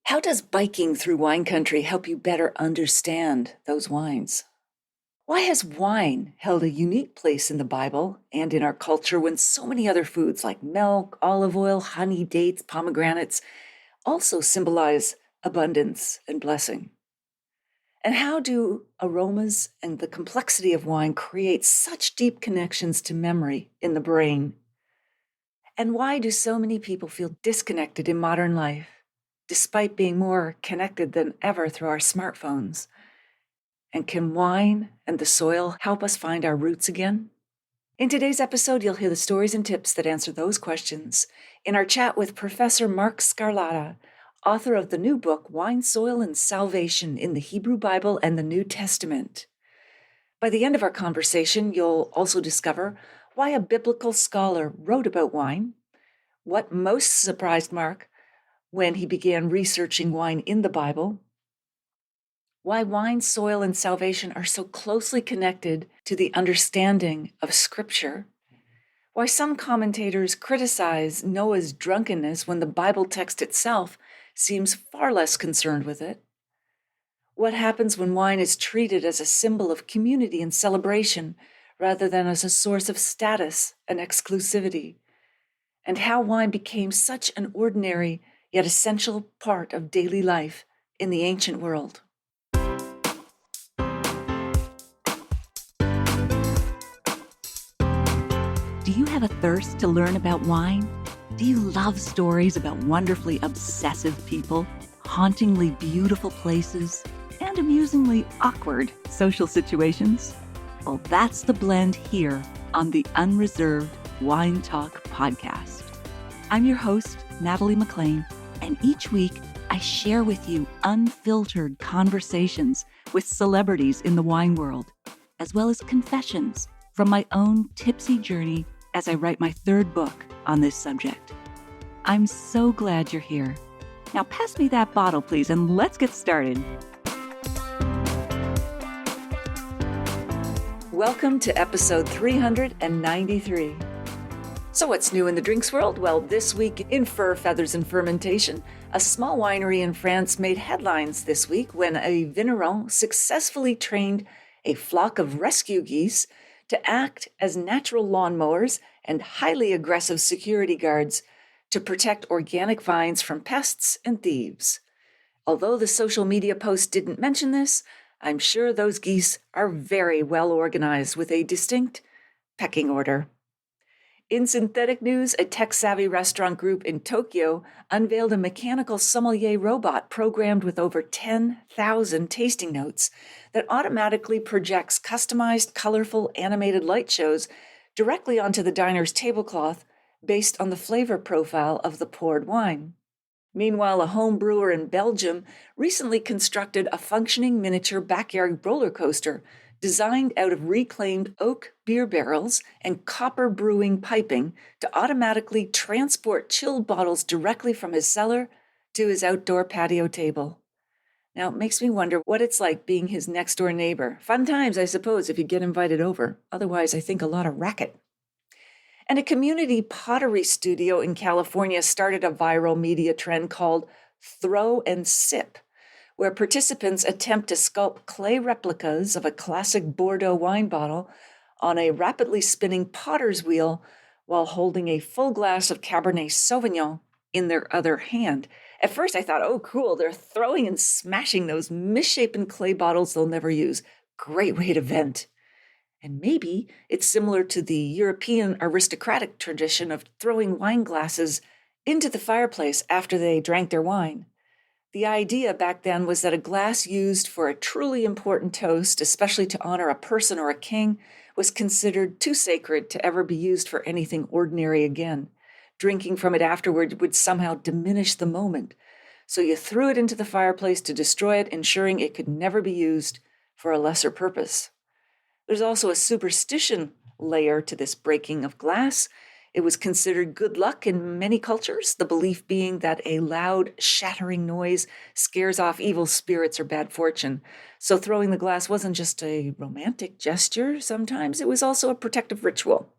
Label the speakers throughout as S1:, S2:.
S1: How does biking through wine country help you better understand those wines? Why has wine held a unique place in the Bible and in our culture when so many other foods like milk, olive oil, honey, dates, pomegranates also symbolize abundance and blessing? And how do aromas and the complexity of wine create such deep connections to memory in the brain? And why do so many people feel disconnected in modern life, despite being more connected than ever through our smartphones? And can wine and the soil help us find our roots again? In today's episode, you'll hear the stories and tips that answer those questions in our chat with Professor Mark Scarlata, author of the new book, Wine, Soil, and Salvation in the Hebrew Bible and the New Testament. By the end of our conversation, you'll also discover why a biblical scholar wrote about wine, what most surprised Mark when he began researching wine in the Bible, why wine, soil, and salvation are so closely connected to the understanding of Scripture, why some commentators criticize Noah's drunkenness when the Bible text itself seems far less concerned with it, what happens when wine is treated as a symbol of community and celebration rather than as a source of status and exclusivity, and how wine became such an ordinary yet essential part of daily life in the ancient world. Do you have a thirst to learn about wine? Do you love stories about wonderfully obsessive people, hauntingly beautiful places, and amusingly awkward social situations? Well, that's the blend here on the Unreserved Wine Talk podcast. I'm your host, Natalie McLean, and each week I share with you unfiltered conversations with celebrities in the wine world, as well as confessions from my own tipsy journey as I write my third book on this subject. I'm so glad you're here. Now pass me that bottle, please, and let's get started. Welcome to episode 393. So what's new in the drinks world? Well, this week in Fur, Feathers, and Fermentation, a small winery in France made headlines this week when a vigneron successfully trained a flock of rescue geese to act as natural lawnmowers and highly aggressive security guards to protect organic vines from pests and thieves. Although the social media post didn't mention this, I'm sure those geese are very well organized with a distinct pecking order. In synthetic news, a tech-savvy restaurant group in Tokyo unveiled a mechanical sommelier robot programmed with over 10,000 tasting notes that automatically projects customized, colorful, animated light shows directly onto the diner's tablecloth based on the flavor profile of the poured wine. Meanwhile, a home brewer in Belgium recently constructed a functioning miniature backyard roller coaster designed out of reclaimed oak beer barrels and copper brewing piping to automatically transport chilled bottles directly from his cellar to his outdoor patio table. Now, it makes me wonder what it's like being his next-door neighbor. Fun times, I suppose, if you get invited over. Otherwise, I think a lot of racket. And a community pottery studio in California started a viral media trend called Throw and Sip, where participants attempt to sculpt clay replicas of a classic Bordeaux wine bottle on a rapidly spinning potter's wheel while holding a full glass of Cabernet Sauvignon in their other hand. At first I thought, oh cool, they're throwing and smashing those misshapen clay bottles they'll never use. Great way to vent. And maybe it's similar to the European aristocratic tradition of throwing wine glasses into the fireplace after they drank their wine. The idea back then was that a glass used for a truly important toast, especially to honor a person or a king, was considered too sacred to ever be used for anything ordinary again. Drinking from it afterward would somehow diminish the moment. So you threw it into the fireplace to destroy it, ensuring it could never be used for a lesser purpose. There's also a superstition layer to this breaking of glass. It was considered good luck in many cultures, the belief being that a loud, shattering noise scares off evil spirits or bad fortune. So throwing the glass wasn't just a romantic gesture, sometimes it was also a protective ritual.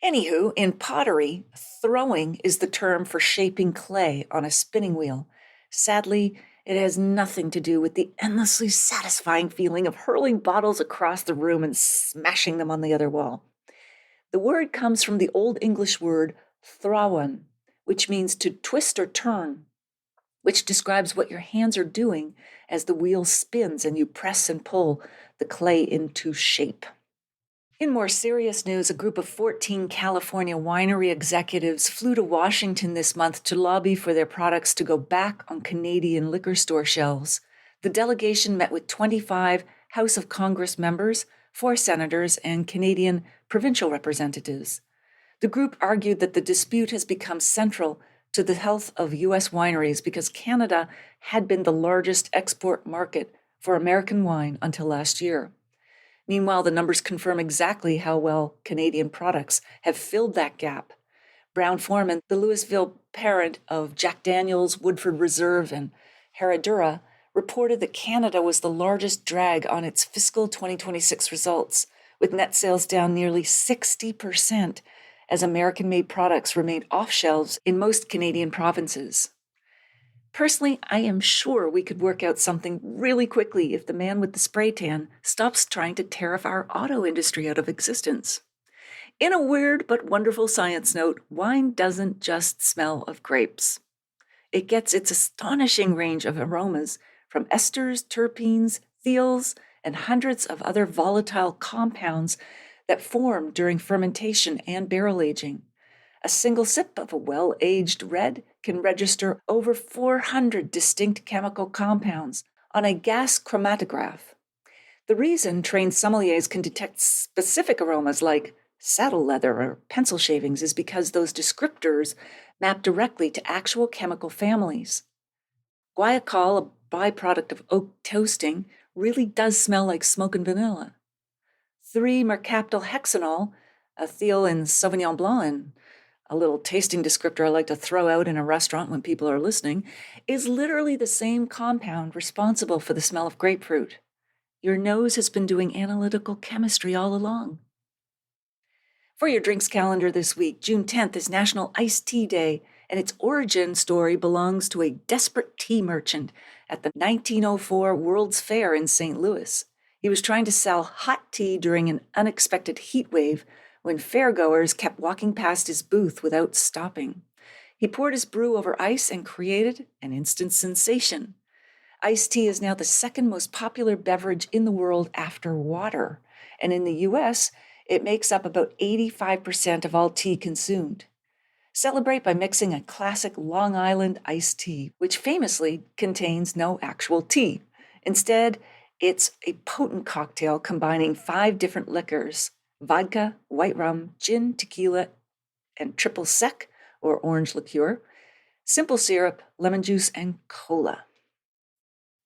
S1: Anywho, in pottery, throwing is the term for shaping clay on a spinning wheel. Sadly, it has nothing to do with the endlessly satisfying feeling of hurling bottles across the room and smashing them on the other wall. The word comes from the Old English word thrawan, which means to twist or turn, which describes what your hands are doing as the wheel spins and you press and pull the clay into shape. In more serious news, a group of 14 California winery executives flew to Washington this month to lobby for their products to go back on Canadian liquor store shelves. The delegation met with 25 House of Congress members, 4 senators, and Canadian provincial representatives. The group argued that the dispute has become central to the health of U.S. wineries because Canada had been the largest export market for American wine until last year. Meanwhile, the numbers confirm exactly how well Canadian products have filled that gap. Brown-Forman, the Louisville parent of Jack Daniel's, Woodford Reserve, and Herradura, reported that Canada was the largest drag on its fiscal 2026 results, with net sales down nearly 60% as American-made products remained off shelves in most Canadian provinces. Personally, I am sure we could work out something really quickly if the man with the spray tan stops trying to tariff our auto industry out of existence. In a weird but wonderful science note, wine doesn't just smell of grapes. It gets its astonishing range of aromas from esters, terpenes, thiols, and hundreds of other volatile compounds that form during fermentation and barrel aging. A single sip of a well-aged red can register over 400 distinct chemical compounds on a gas chromatograph. The reason trained sommeliers can detect specific aromas like saddle leather or pencil shavings is because those descriptors map directly to actual chemical families. Guaiacol, a byproduct of oak toasting, really does smell like smoke and vanilla. 3-mercaptylhexanol, a thiol in Sauvignon Blanc, and a little tasting descriptor I like to throw out in a restaurant when people are listening, is literally the same compound responsible for the smell of grapefruit. Your nose has been doing analytical chemistry all along. For your drinks calendar this week, June 10th is National Iced Tea Day, and its origin story belongs to a desperate tea merchant at the 1904 World's Fair in St. Louis. He was trying to sell hot tea during an unexpected heat wave when fairgoers kept walking past his booth without stopping. He poured his brew over ice and created an instant sensation. Iced tea is now the second most popular beverage in the world after water, and in the U.S., it makes up about 85% of all tea consumed. Celebrate by mixing a classic Long Island iced tea, which famously contains no actual tea. Instead, it's a potent cocktail combining 5 different liquors: vodka, white rum, gin, tequila, and triple sec, or orange liqueur, simple syrup, lemon juice, and cola.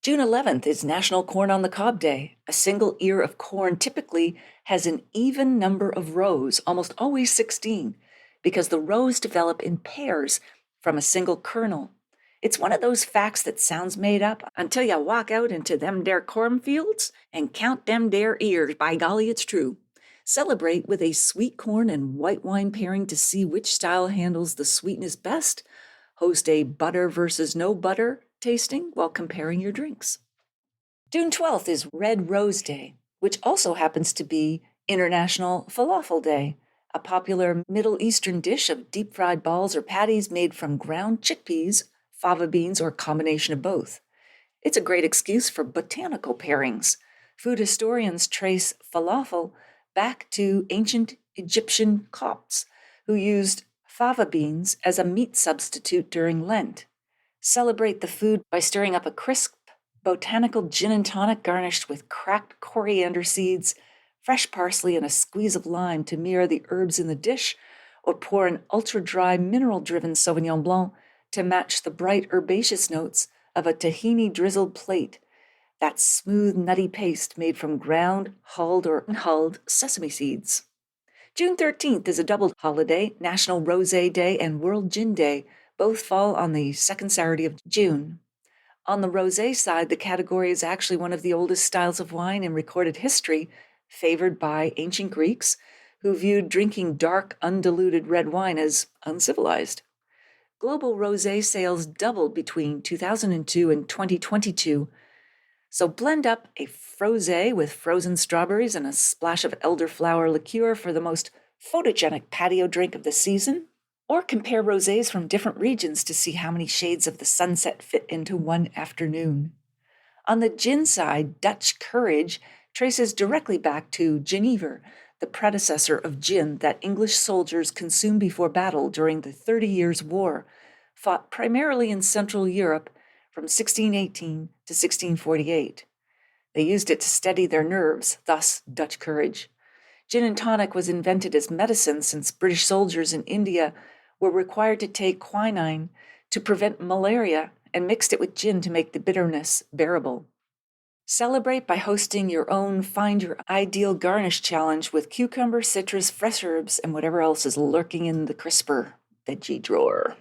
S1: June 11th is National Corn on the Cob Day. A single ear of corn typically has an even number of rows, almost always 16, because the rows develop in pairs from a single kernel. It's one of those facts that sounds made up until you walk out into them dare cornfields and count them dare ears. By golly, it's true. Celebrate with a sweet corn and white wine pairing to see which style handles the sweetness best. Host a butter versus no butter tasting while comparing your drinks. June 12th is Red Rose Day, which also happens to be International Falafel Day, a popular Middle Eastern dish of deep-fried balls or patties made from ground chickpeas, fava beans, or a combination of both. It's a great excuse for botanical pairings. Food historians trace falafel back to ancient Egyptian Copts, who used fava beans as a meat substitute during Lent. Celebrate the food by stirring up a crisp botanical gin and tonic garnished with cracked coriander seeds, fresh parsley, and a squeeze of lime to mirror the herbs in the dish, or pour an ultra-dry mineral-driven Sauvignon Blanc to match the bright herbaceous notes of a tahini-drizzled plate, that smooth, nutty paste made from ground, hulled, or unhulled sesame seeds. June 13th is a double holiday, National Rosé Day and World Gin Day. Both fall on the second Saturday of June. On the rosé side, the category is actually one of the oldest styles of wine in recorded history, favored by ancient Greeks, who viewed drinking dark, undiluted red wine as uncivilized. global rosé sales doubled between 2002 and 2022. So blend up a frosé with frozen strawberries and a splash of elderflower liqueur for the most photogenic patio drink of the season, or compare rosés from different regions to see how many shades of the sunset fit into one afternoon. On the gin side, Dutch Courage traces directly back to Genever, the predecessor of gin that English soldiers consumed before battle during the 30 Years' War, fought primarily in Central Europe from 1618 to 1648. They used it to steady their nerves, thus Dutch Courage. Gin and tonic was invented as medicine since British soldiers in India were required to take quinine to prevent malaria and mixed it with gin to make the bitterness bearable. Celebrate by hosting your own Find Your Ideal Garnish challenge with cucumber, citrus, fresh herbs, and whatever else is lurking in the crisper veggie drawer.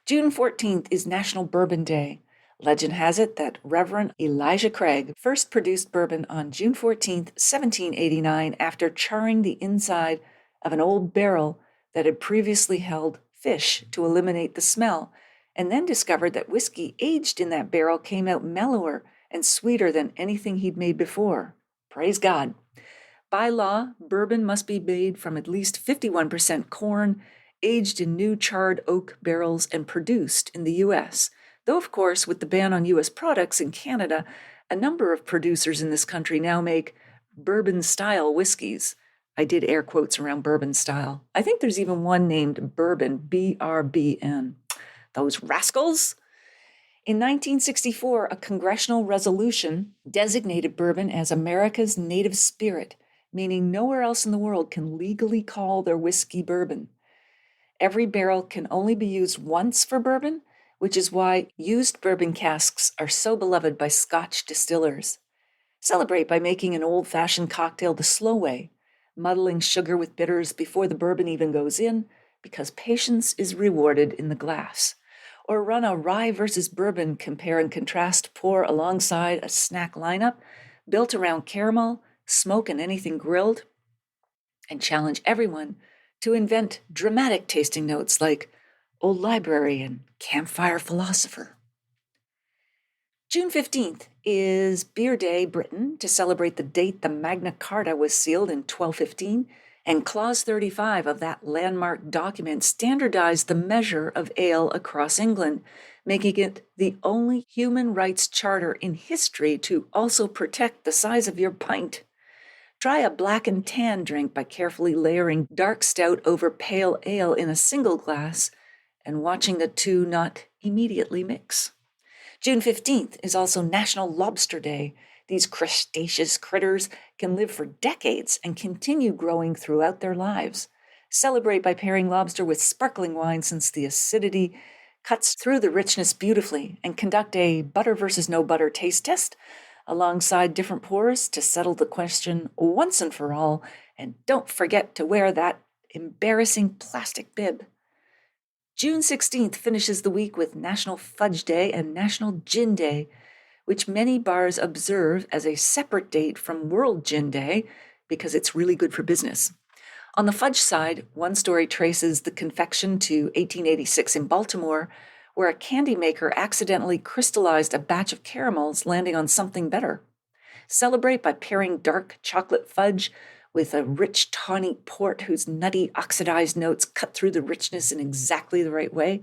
S1: June 14th is National Bourbon Day. Legend has it that Reverend Elijah Craig first produced bourbon on June 14th, 1789, after charring the inside of an old barrel that had previously held fish to eliminate the smell, and then discovered that whiskey aged in that barrel came out mellower and sweeter than anything he'd made before. Praise God. By law, bourbon must be made from at least 51% corn, aged in new charred oak barrels, and produced in the U.S., though, of course, with the ban on U.S. products in Canada, a number of producers in this country now make bourbon-style whiskeys. I did air quotes around bourbon style. I think there's even one named Bourbon, B-R-B-N. Those rascals! In 1964, a congressional resolution designated bourbon as America's native spirit, meaning nowhere else in the world can legally call their whiskey bourbon. Every barrel can only be used once for bourbon, which is why used bourbon casks are so beloved by Scotch distillers. Celebrate by making an old-fashioned cocktail the slow way, muddling sugar with bitters before the bourbon even goes in, because patience is rewarded in the glass. Or run a rye versus bourbon compare and contrast pour alongside a snack lineup built around caramel, smoke, and anything grilled, and challenge everyone to invent dramatic tasting notes like Old Library and Campfire Philosopher. June 15th is Beer Day, Britain, to celebrate the date the Magna Carta was sealed in 1215, and Clause 35 of that landmark document standardized the measure of ale across England, making it the only human rights charter in history to also protect the size of your pint. Try a black and tan drink by carefully layering dark stout over pale ale in a single glass and watching the two not immediately mix. June 15th is also National Lobster Day. These crustaceous critters can live for decades and continue growing throughout their lives. Celebrate by pairing lobster with sparkling wine, since the acidity cuts through the richness beautifully, and conduct a butter versus no butter taste test alongside different pours to settle the question once and for all. And don't forget to wear that embarrassing plastic bib. June 16th finishes the week with National Fudge Day and National Gin Day, which many bars observe as a separate date from World Gin Day because it's really good for business. On the fudge side, one story traces the confection to 1886 in Baltimore, where a candy maker accidentally crystallized a batch of caramels, landing on something better. Celebrate by pairing dark chocolate fudge with a rich tawny port whose nutty oxidized notes cut through the richness in exactly the right way,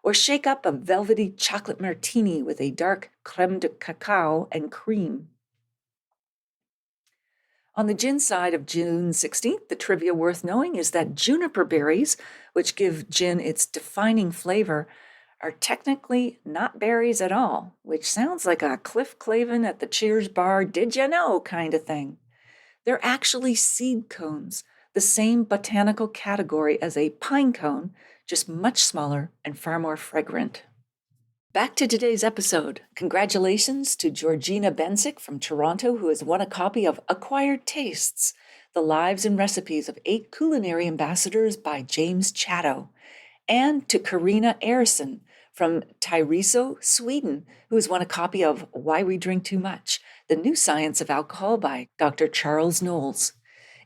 S1: or shake up a velvety chocolate martini with a dark creme de cacao and cream. On the gin side of June 16th, the trivia worth knowing is that juniper berries, which give gin its defining flavor, are technically not berries at all, which sounds like a Cliff Clavin at the Cheers bar, did you know kind of thing. They're actually seed cones, the same botanical category as a pine cone, just much smaller and far more fragrant. Back to today's episode. Congratulations to Georgina Bensick from Toronto, who has won a copy of Acquired Tastes, The Lives and Recipes of 8 Culinary Ambassadors by James Chatto, and to Karina Eriksson from Tyreso, Sweden, who has won a copy of Why We Drink Too Much, The New Science of Alcohol by Dr. Charles Knowles.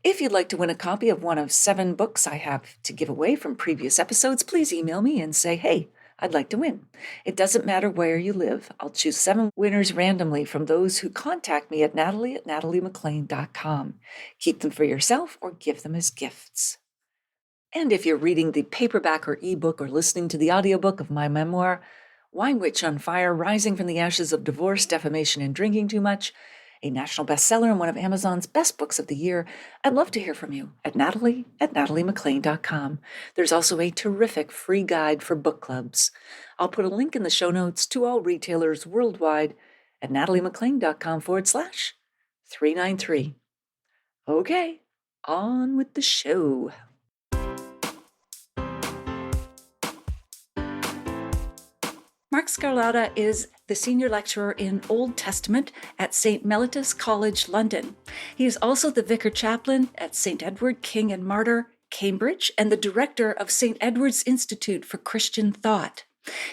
S1: If you'd like to win a copy of one of 7 books I have to give away from previous episodes, please email me and say, hey, I'd like to win. It doesn't matter where you live. I'll choose 7 winners randomly from those who contact me at natalie@nataliemclean.com. Keep them for yourself or give them as gifts. And if you're reading the paperback or ebook or listening to the audiobook of my memoir, Wine Witch on Fire, Rising from the Ashes of Divorce, Defamation, and Drinking Too Much, a national bestseller and one of Amazon's best books of the year, I'd love to hear from you at natalie@nataliemclean.com. There's also a terrific free guide for book clubs. I'll put a link in the show notes to all retailers worldwide at nataliemclean.com/393. Okay, on with the show. Mark Scarlata is the senior lecturer in Old Testament at St. Mellitus College, London. He is also the vicar chaplain at St. Edward, King and Martyr, Cambridge, and the director of St. Edward's Institute for Christian Thought.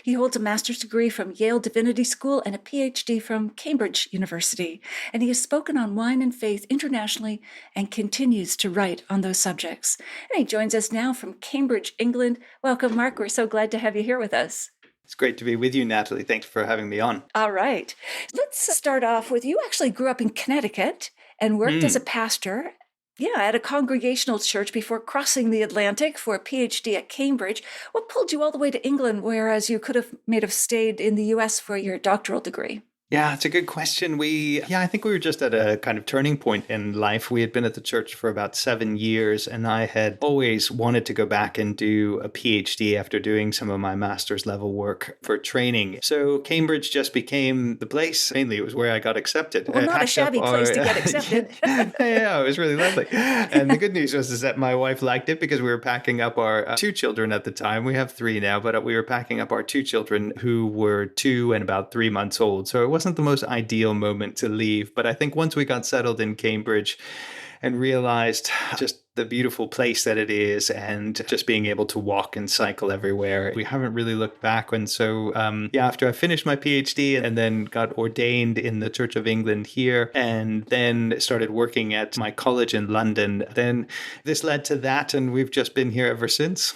S1: He holds a master's degree from Yale Divinity School and a PhD from Cambridge University, and he has spoken on wine and faith internationally and continues to write on those subjects. And he joins us now from Cambridge, England. Welcome, Mark. We're so glad to have you here with us.
S2: It's great to be with you, Natalie. Thanks for having me on.
S1: All right. Let's start off with, you actually grew up in Connecticut and worked as a pastor, at a congregational church before crossing the Atlantic for a PhD at Cambridge. What pulled you all the way to England, whereas you could have stayed in the U.S. for your doctoral degree?
S2: Yeah, it's a good question. I think we were just at a kind of turning point in life. We had been at the church for about 7 years, and I had always wanted to go back and do a PhD after doing some of my master's level work for training. So Cambridge just became the place. Mainly, it was where I got accepted.
S1: Well, not a shabby place to get accepted.
S2: Yeah, it was really lovely. And the good news was that my wife liked it because we were packing up our 2 children at the time. We have 3 now, but we were packing up our 2 children who were 2 and about 3 months old. So it wasn't the most ideal moment to leave. But I think once we got settled in Cambridge and realized just the beautiful place that it is and just being able to walk and cycle everywhere, we haven't really looked back. And so, after I finished my PhD and then got ordained in the Church of England here and then started working at my college in London, then this led to that. And we've just been here ever since.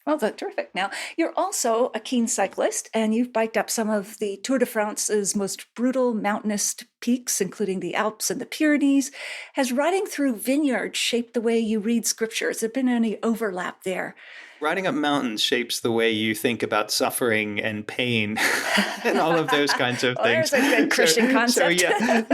S1: Well, that's terrific. Now, you're also a keen cyclist, and you've biked up some of the Tour de France's most brutal mountainous peaks, including the Alps and the Pyrenees. Has riding through vineyards shaped the way you read scripture? Has there been any overlap there?
S2: Riding up mountains shapes the way you think about suffering and pain and all of those kinds of things.
S1: There's a good Christian concept.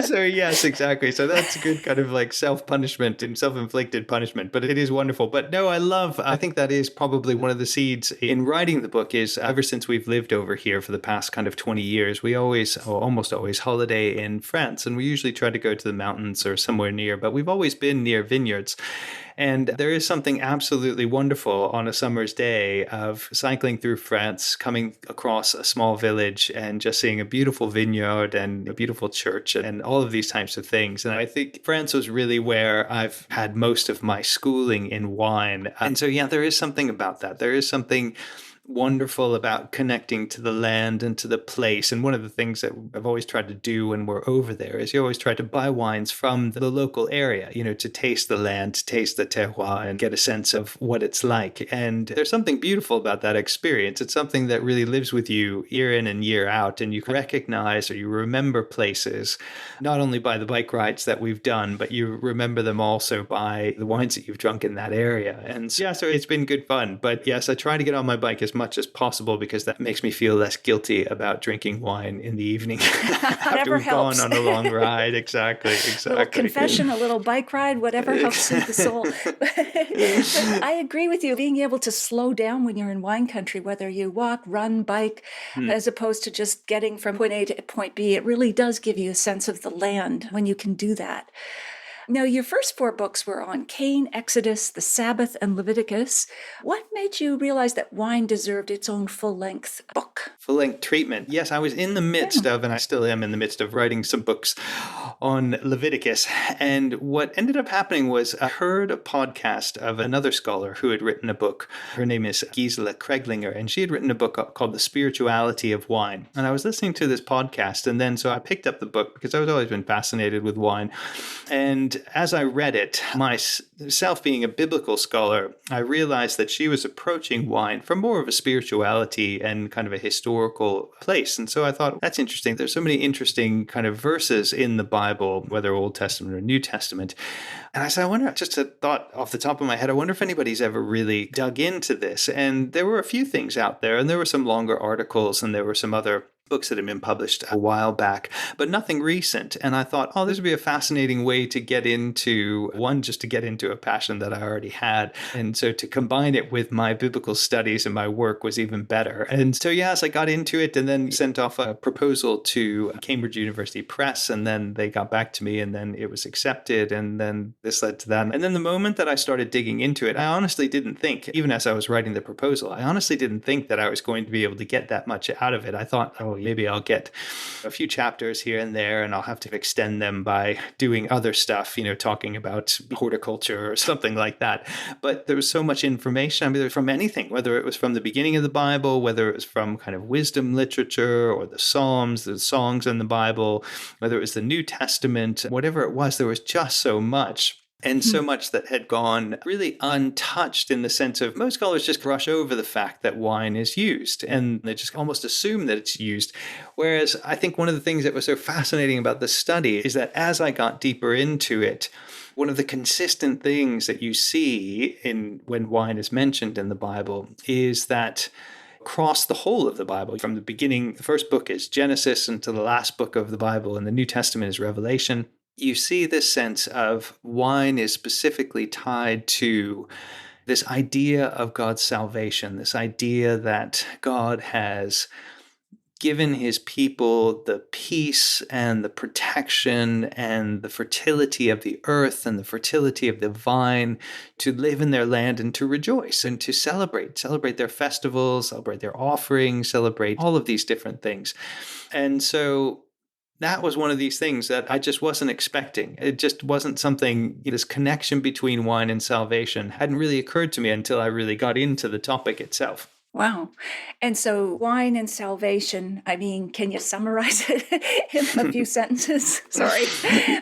S2: So yes, exactly. So that's a good kind of like self-punishment and self-inflicted punishment, but it is wonderful. But no, I think that is probably one of the seeds in writing the book is ever since we've lived over here for the past kind of 20 years, we almost always holiday in France, and we usually try to go to the mountains or somewhere near, but we've always been near vineyards. And there is something absolutely wonderful on a summer's day of cycling through France, coming across a small village and just seeing a beautiful vineyard and a beautiful church and all of these types of things. And I think France was really where I've had most of my schooling in wine. And so, there is something about that. There is something wonderful about connecting to the land and to the place. And one of the things that I've always tried to do when we're over there is you always try to buy wines from the local area, to taste the land, to taste the terroir and get a sense of what it's like. And there's something beautiful about that experience. It's something that really lives with you year in and year out. And you recognize or you remember places, not only by the bike rides that we've done, but you remember them also by the wines that you've drunk in that area. And so it's been good fun. But yes, I try to get on my bike as much as possible because that makes me feel less guilty about drinking wine in the evening after we've gone on a long ride. Exactly.
S1: A little confession, a little bike ride, whatever helps soothe the soul. But I agree with you. Being able to slow down when you're in wine country, whether you walk, run, bike, as opposed to just getting from point A to point B, it really does give you a sense of the land when you can do that. Now, your first 4 books were on Cain, Exodus, the Sabbath, and Leviticus. What made you realize that wine deserved its own full-length book?
S2: full-length treatment. Yes, I was in the midst of, and I still am in the midst of writing some books on Leviticus. And what ended up happening was I heard a podcast of another scholar who had written a book. Her name is Gisela Kreglinger, and she had written a book called The Spirituality of Wine. And I was listening to this podcast, and then so I picked up the book because I was always been fascinated with wine. And as I read it, myself being a biblical scholar, I realized that she was approaching wine from more of a spirituality and kind of a historical place. And so I thought, that's interesting. There's so many interesting kind of verses in the Bible, whether Old Testament or New Testament. And I said, I wonder, just a thought off the top of my head, I wonder if anybody's ever really dug into this. And there were a few things out there, and there were some longer articles, and there were some other books that had been published a while back, but nothing recent. And I thought, oh, this would be a fascinating way to get into one, just to get into a passion that I already had. And so to combine it with my biblical studies and my work was even better. And so, yes, I got into it and then sent off a proposal to Cambridge University Press. And then they got back to me and then it was accepted. And then this led to that. And then the moment that I started digging into it, I honestly didn't think, even as I was writing the proposal, I honestly didn't think that I was going to be able to get that much out of it. I thought, oh, maybe I'll get a few chapters here and there, and I'll have to extend them by doing other stuff, talking about horticulture or something like that. But there was so much information. I mean, from anything, whether it was from the beginning of the Bible, whether it was from kind of wisdom literature or the Psalms, the songs in the Bible, whether it was the New Testament, whatever it was, there was just so much. And so much that had gone really untouched in the sense of most scholars just brush over the fact that wine is used and they just almost assume that it's used. Whereas I think one of the things that was so fascinating about this study is that as I got deeper into it, one of the consistent things that you see in when wine is mentioned in the Bible is that across the whole of the Bible, from the beginning, the first book is Genesis until the last book of the Bible, and the New Testament is Revelation. You see this sense of wine is specifically tied to this idea of God's salvation, this idea that God has given his people the peace and the protection and the fertility of the earth and the fertility of the vine to live in their land and to rejoice and to celebrate their festivals, celebrate their offerings, celebrate all of these different things. And so that was one of these things that I just wasn't expecting. It just wasn't something, this connection between wine and salvation hadn't really occurred to me until I really got into the topic itself.
S1: Wow. And so wine and salvation, I mean, can you summarize it in a few sentences? Sorry.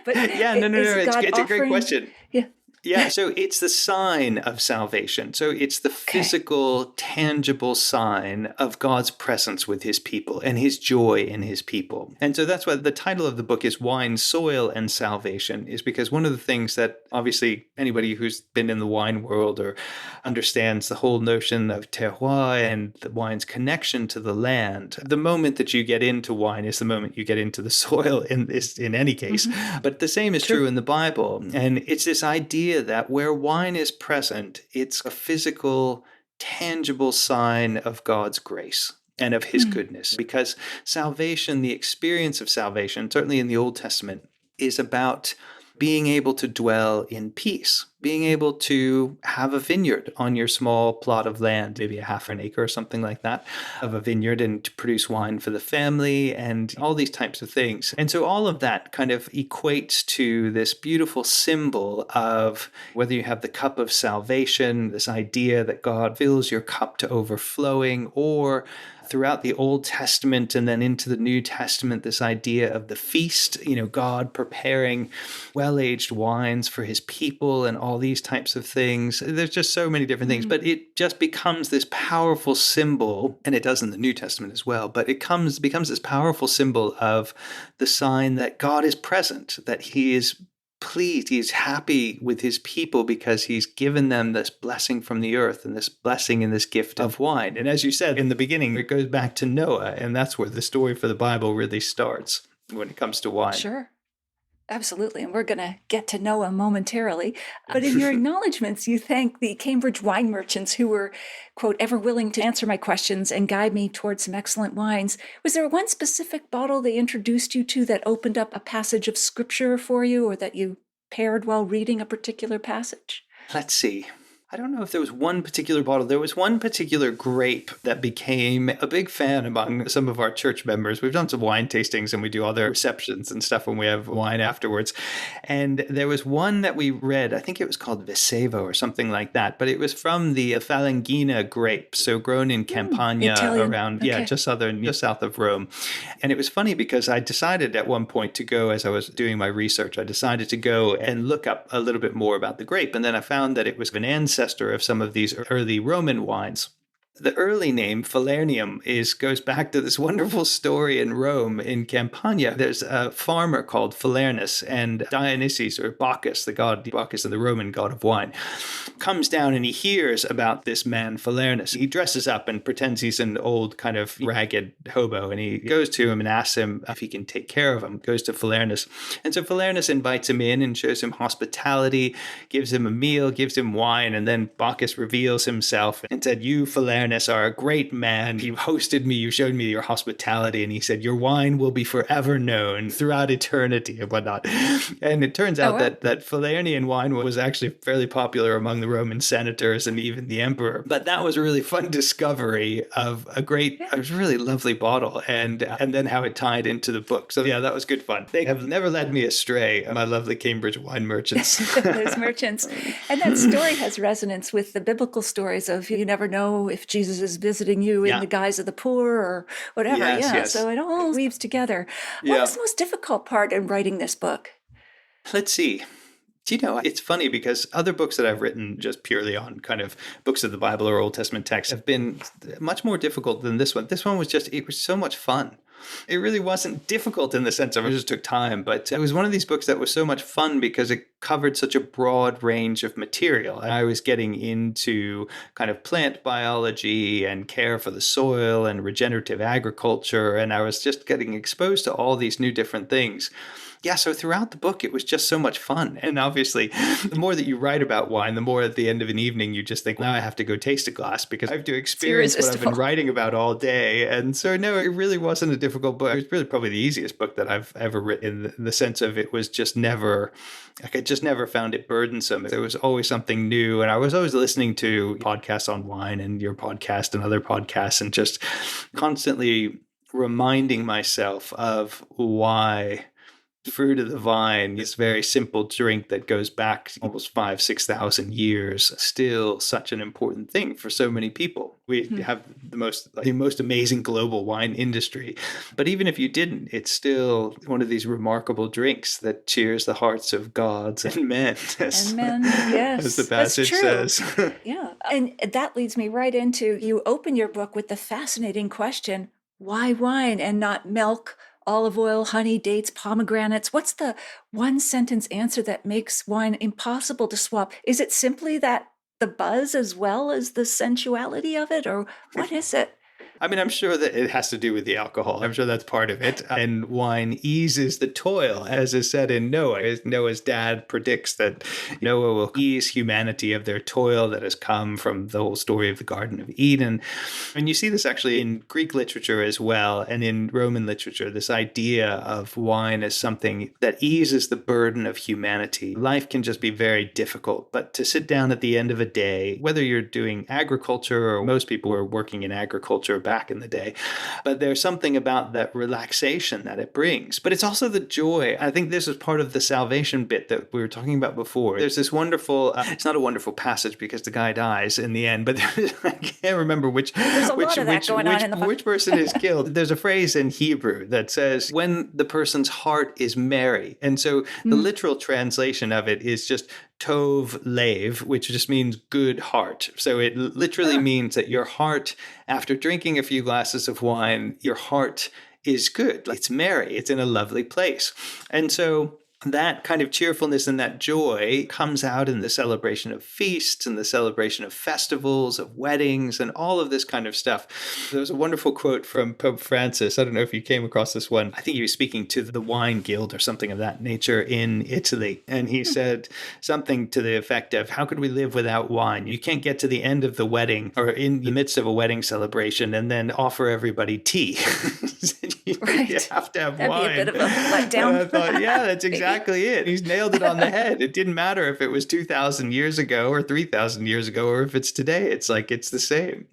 S1: But
S2: yeah, no. It's a great question.
S1: Yeah.
S2: Yeah, so it's the sign of salvation. So it's the physical, tangible sign of God's presence with his people and his joy in his people. And so that's why the title of the book is Wine, Soil, and Salvation, is because one of the things that obviously anybody who's been in the wine world or understands the whole notion of terroir and the wine's connection to the land, the moment that you get into wine is the moment you get into the soil in any case. Mm-hmm. But the same is true in the Bible. And it's this idea that where wine is present, it's a physical, tangible sign of God's grace and of his goodness. Because salvation, the experience of salvation, certainly in the Old Testament, is about being able to dwell in peace, being able to have a vineyard on your small plot of land, maybe a half an acre or something like that, of a vineyard, and to produce wine for the family and all these types of things. And so all of that kind of equates to this beautiful symbol of whether you have the cup of salvation, this idea that God fills your cup to overflowing, or throughout the Old Testament and then into the New Testament, this idea of the feast, God preparing well-aged wines for his people and all these types of things. There's just so many different things, but it just becomes this powerful symbol, and it does in the New Testament as well, but it becomes this powerful symbol of the sign that God is present, that he is pleased, he's happy with his people because he's given them this blessing from the earth and this blessing and this gift of wine. And as you said in the beginning, it goes back to Noah, and that's where the story for the Bible really starts when it comes to wine.
S1: Sure. Absolutely. And we're going to get to Noah momentarily. But in your acknowledgments, you thank the Cambridge wine merchants who were, quote, ever willing to answer my questions and guide me towards some excellent wines. Was there one specific bottle they introduced you to that opened up a passage of scripture for you, or that you paired while reading a particular passage?
S2: Let's see. I don't know if there was one particular bottle. There was one particular grape that became a big fan among some of our church members. We've done some wine tastings and we do other receptions and stuff when we have wine afterwards. And there was one that we read, I think it was called Vesevo or something like that, but it was from the Falangina grape, so grown in Campania
S1: Italian.
S2: around,
S1: Okay.
S2: just south of Rome. And it was funny because I decided at one point to go, as I was doing my research, I decided to go and look up a little bit more about the grape. And then I found that it was an ancestor of some of these early Roman wines. The early name, Falernium, goes back to this wonderful story in Rome, in Campania. There's a farmer called Falernus, and Dionysus, or Bacchus, the god Bacchus, and the Roman god of wine, comes down and he hears about this man Falernus. He dresses up and pretends he's an old kind of ragged hobo, and he goes to him and asks him if he can take care of him, goes to Falernus. And so Falernus invites him in and shows him hospitality, gives him a meal, gives him wine, and then Bacchus reveals himself and said, "You, Falernus, are a great man. You hosted me. You showed me your hospitality." And he said, "Your wine will be forever known throughout eternity," and whatnot. And it turns out that Falernian wine was actually fairly popular among the Roman senators and even the emperor. But that was a really fun discovery of a really lovely bottle, and then how it tied into the book. So yeah, that was good fun. They have never led me astray, my lovely Cambridge wine merchants.
S1: Those merchants. And that story has resonance with the biblical stories of you never know if Jesus is visiting you in the guise of the poor or whatever.
S2: Yes.
S1: So it all weaves together. What was the most difficult part in writing this book?
S2: Let's see. Do you know, it's funny because other books that I've written just purely on kind of books of the Bible or Old Testament texts have been much more difficult than this one. This one was it was so much fun. It really wasn't difficult in the sense of it just took time, but it was one of these books that was so much fun because it covered such a broad range of material. I was getting into kind of plant biology and care for the soil and regenerative agriculture, and I was just getting exposed to all these new different things. Yeah, so throughout the book, it was just so much fun. And obviously, the more that you write about wine, the more at the end of an evening, you just think, now I have to go taste a glass because I have to experience what I've been writing about all day. And so, no, it really wasn't a difficult book. It was really probably the easiest book that I've ever written in the sense of it was just never, I just never found it burdensome. There was always something new. And I was always listening to podcasts on wine and your podcast and other podcasts and just constantly reminding myself of why fruit of the vine, this very simple drink that goes back almost 5,000-6,000 years, still such an important thing for so many people. We have the most amazing global wine industry. But even if you didn't, it's still one of these remarkable drinks that cheers the hearts of gods and men.
S1: Yes.
S2: As the passage says.
S1: Yeah. And that leads me right into, you open your book with the fascinating question, why wine and not milk, olive oil, honey, dates, pomegranates? What's the one sentence answer that makes wine impossible to swap? Is it simply that the buzz as well as the sensuality of it, or what is it?
S2: I mean, I'm sure that it has to do with the alcohol. I'm sure that's part of it. And wine eases the toil, as is said in Noah. Noah's dad predicts that Noah will ease humanity of their toil that has come from the whole story of the Garden of Eden. And you see this actually in Greek literature as well, and in Roman literature, this idea of wine as something that eases the burden of humanity. Life can just be very difficult, but to sit down at the end of a day, whether you're doing agriculture or most people were working in agriculture back in the day. But there's something about that relaxation that it brings. But it's also the joy. I think this is part of the salvation bit that we were talking about before. There's this wonderful, it's not a wonderful passage because the guy dies in the end, but I can't remember which person is killed. There's a phrase in Hebrew that says, when the person's heart is merry. And so the literal translation of it is just tov lev, which just means good heart. So it literally means that your heart, after drinking a few glasses of wine, your heart is good. It's merry. It's in a lovely place. And so that kind of cheerfulness and that joy comes out in the celebration of feasts and the celebration of festivals, of weddings, and all of this kind of stuff. There was a wonderful quote from Pope Francis. I don't know if you came across this one. I think he was speaking to the wine guild or something of that nature in Italy. And he said something to the effect of, how could we live without wine? You can't get to the end of the wedding or in the midst of a wedding celebration and then offer everybody tea. You
S1: Right.
S2: have to have
S1: That'd be a bit
S2: wine.
S1: of a
S2: And I
S1: letdown.
S2: thought, yeah, that's
S1: Maybe.
S2: exactly it. He's nailed it on the head. It didn't matter if it was 2,000 years ago or 3,000 years ago, or if it's today. It's like, it's the same.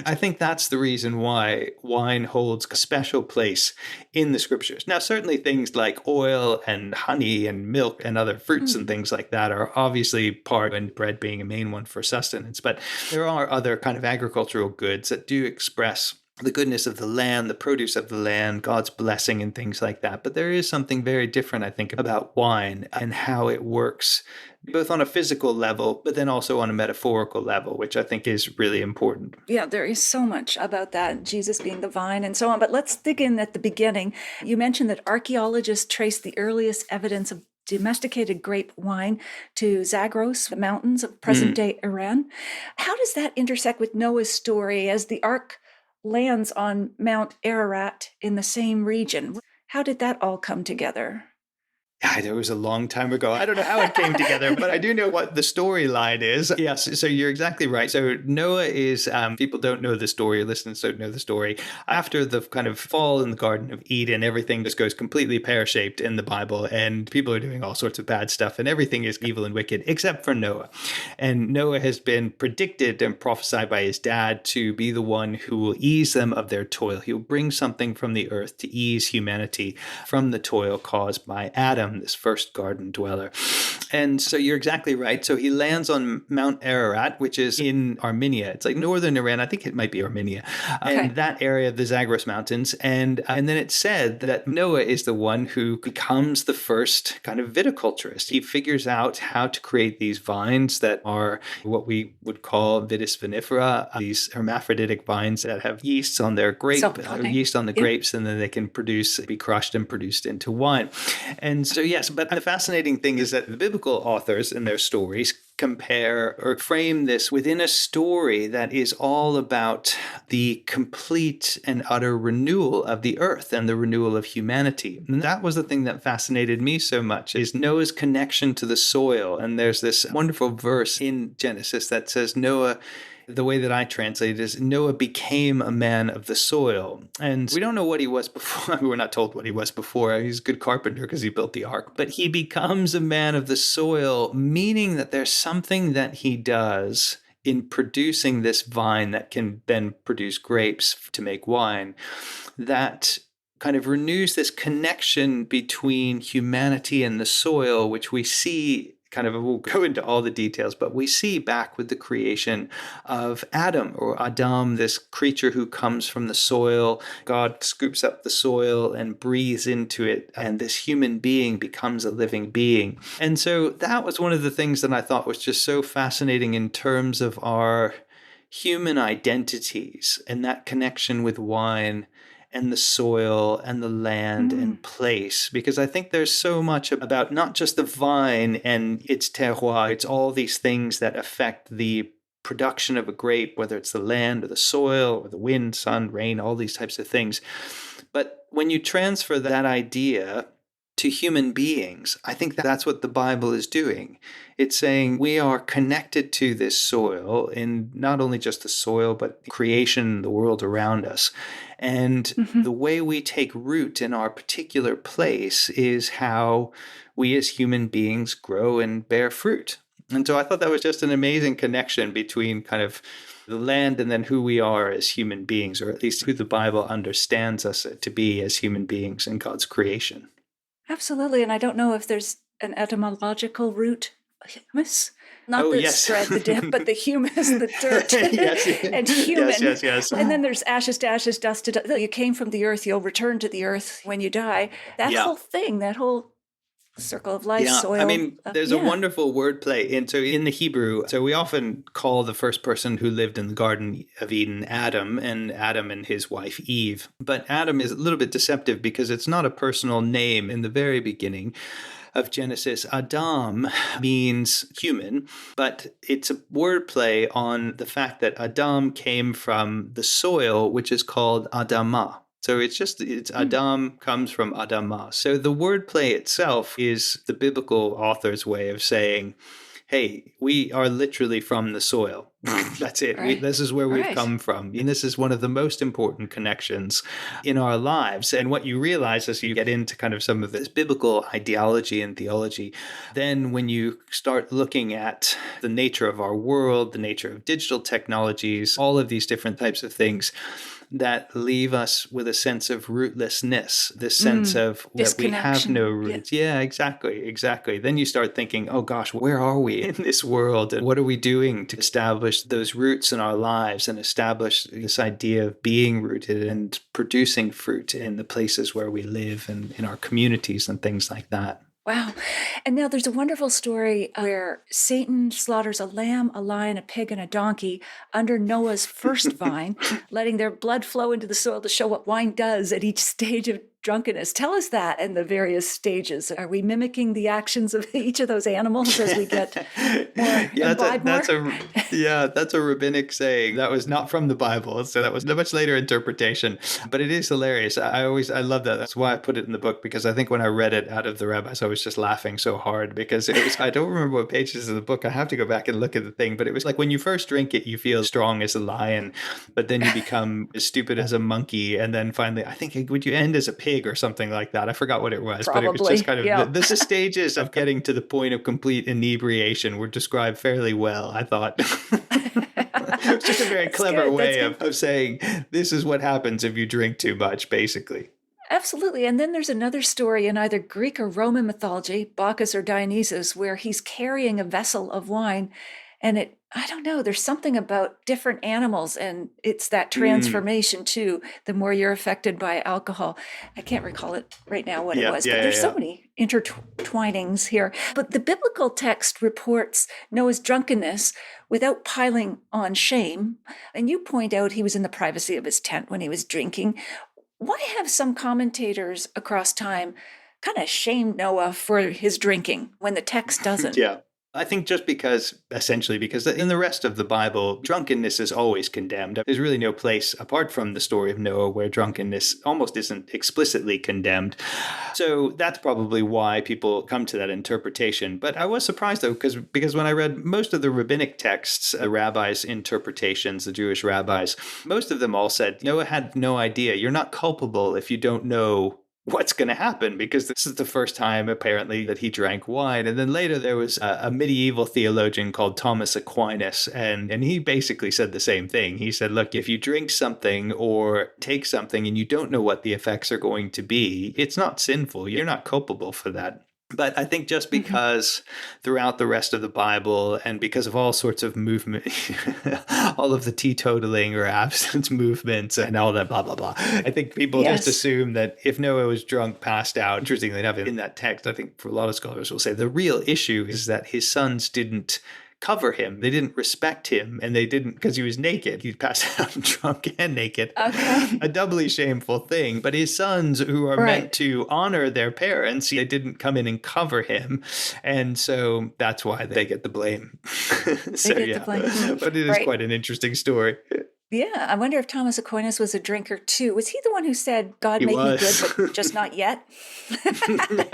S2: I think that's the reason why wine holds a special place in the scriptures. Now, certainly things like oil and honey and milk and other fruits and
S1: Mm.
S2: things like that are obviously part, and bread being a main one for sustenance. But there are other kind of agricultural goods that do express the goodness of the land, the produce of the land, God's blessing and things like that. But there is something very different, I think, about wine and how it works, both on a physical level, but then also on a metaphorical level, which I think is really important.
S1: Yeah, there is so much about that, Jesus being the vine and so on. But let's dig in at the beginning. You mentioned that archaeologists traced the earliest evidence of domesticated grape wine to Zagros, the mountains of present-day Iran. How does that intersect with Noah's story as the ark lands on Mount Ararat in the same region? How did that all come together?
S2: It was a long time ago. I don't know how it came together, but I do know what the storyline is. Yes, so you're exactly right. So Noah is, people don't know the story, listeners don't know the story. After the kind of fall in the Garden of Eden, everything just goes completely pear-shaped in the Bible, and people are doing all sorts of bad stuff, and everything is evil and wicked, except for Noah. And Noah has been predicted and prophesied by his dad to be the one who will ease them of their toil. He'll bring something from the earth to ease humanity from the toil caused by Adam, this first garden dweller. And so you're exactly right. So he lands on Mount Ararat, which is in Armenia. It's like northern Iran. I think it might be Armenia.
S1: Okay.
S2: And that area of the Zagros Mountains. And then it's said that Noah is the one who becomes the first kind of viticulturist. He figures out how to create these vines that are what we would call vitis vinifera, these hermaphroditic vines that have yeasts on their yeast on the grapes, and then they can be crushed and produced into wine. And so, yes, but the fascinating thing is that the biblical authors in their stories compare or frame this within a story that is all about the complete and utter renewal of the earth and the renewal of humanity. And that was the thing that fascinated me so much, is Noah's connection to the soil. And there's this wonderful verse in Genesis that says Noah, the way that I translate it is, Noah became a man of the soil. And we don't know what he was before. We're not told what he was before. He's a good carpenter because he built the ark. But he becomes a man of the soil, meaning that there's something that he does in producing this vine that can then produce grapes to make wine, that kind of renews this connection between humanity and the soil, which we see kind of, we'll go into all the details, but we see back with the creation of Adam, or Adam, this creature who comes from the soil. God scoops up the soil and breathes into it, and this human being becomes a living being. And so that was one of the things that I thought was just so fascinating in terms of our human identities and that connection with wine and the soil and the land and place, because I think there's so much about not just the vine and its terroir, it's all these things that affect the production of a grape, whether it's the land or the soil or the wind, sun, rain, all these types of things. But when you transfer that idea to human beings, I think that's what the Bible is doing. It's saying we are connected to this soil, in not only just the soil, but creation, the world around us. And the way we take root in our particular place is how we as human beings grow and bear fruit. And so I thought that was just an amazing connection between kind of the land and then who we are as human beings, or at least who the Bible understands us to be as human beings in God's creation.
S1: Absolutely. And I don't know if there's an etymological root, humus. Not the
S2: yes.
S1: spread, the dip, but the humus, the dirt, and human.
S2: Yes.
S1: And then there's ashes to ashes, dust to dust. You came from the earth, you'll return to the earth when you die. That whole thing, that whole circle of life, soil.
S2: I mean, there's a wonderful wordplay. And so in the Hebrew, so we often call the first person who lived in the Garden of Eden Adam, and Adam and his wife Eve. But Adam is a little bit deceptive because it's not a personal name in the very beginning of Genesis. Adam means human, but it's a wordplay on the fact that Adam came from the soil, which is called Adamah. So it's Adam comes from Adamah. So the wordplay itself is the biblical author's way of saying, hey, we are literally from the soil. That's it.
S1: Right.
S2: This is where we've
S1: Right.
S2: come from. And this is one of the most important connections in our lives. And what you realize as you get into kind of some of this biblical ideology and theology, then when you start looking at the nature of our world, the nature of digital technologies, all of these different types of things that leave us with a sense of rootlessness, this sense of that we have no roots. Yeah, exactly. Then you start thinking, oh gosh, where are we in this world? And what are we doing to establish those roots in our lives and establish this idea of being rooted and producing fruit in the places where we live and in our communities and things like that?
S1: Wow. And now there's a wonderful story where Satan slaughters a lamb, a lion, a pig, and a donkey under Noah's first vine, letting their blood flow into the soil to show what wine does at each stage of drunkenness. Tell us that and the various stages. Are we mimicking the actions of each of those animals as we get more
S2: that's a rabbinic saying. That was not from the Bible, so that was a much later interpretation. But it is hilarious. I love that. That's why I put it in the book, because I think when I read it out of the rabbis, I was just laughing so hard because it was, I don't remember what pages of the book. I have to go back and look at the thing, but it was like when you first drink it, you feel strong as a lion, but then you become as stupid as a monkey, and then finally, I think would you end as a pig or something like that. I forgot what it was,
S1: Probably,
S2: but it was just kind of the stages of getting to the point of complete inebriation were described fairly well, I thought. It's just a very clever way of saying this is what happens if you drink too much, basically.
S1: Absolutely. And then there's another story in either Greek or Roman mythology, Bacchus or Dionysus, where he's carrying a vessel of wine. And I don't know, there's something about different animals, and it's that transformation too, the more you're affected by alcohol. I can't recall it right now what it was, but there's so many intertwinings here. But the biblical text reports Noah's drunkenness without piling on shame. And you point out he was in the privacy of his tent when he was drinking. Why have some commentators across time kind of shamed Noah for his drinking when the text doesn't?
S2: Yeah. I think just because in the rest of the Bible, drunkenness is always condemned. There's really no place apart from the story of Noah where drunkenness almost isn't explicitly condemned. So that's probably why people come to that interpretation. But I was surprised, though, because when I read most of the rabbinic texts, the rabbis' interpretations, the Jewish rabbis, most of them all said Noah had no idea. You're not culpable if you don't know what's going to happen, because this is the first time apparently that he drank wine. And then later there was a medieval theologian called Thomas Aquinas, and he basically said the same thing. He said, look, if you drink something or take something and you don't know what the effects are going to be, it's not sinful. You're not culpable for that. But I think just because throughout the rest of the Bible, and because of all sorts of movement, all of the teetotaling or abstinence movements and all that blah, blah, blah, I think people just assume that if Noah was drunk, passed out, interestingly enough, in that text, I think for a lot of scholars will say the real issue is that his sons didn't cover him. They didn't respect him, and they didn't, because he was naked. He passed out drunk and naked. Okay. A doubly shameful thing. But his sons, who are meant to honor their parents, they didn't come in and cover him. And so that's why they get the blame. The blame. But it is quite an interesting story.
S1: Yeah, I wonder if Thomas Aquinas was a drinker too. Was he the one who said, God made me good, but just not yet? He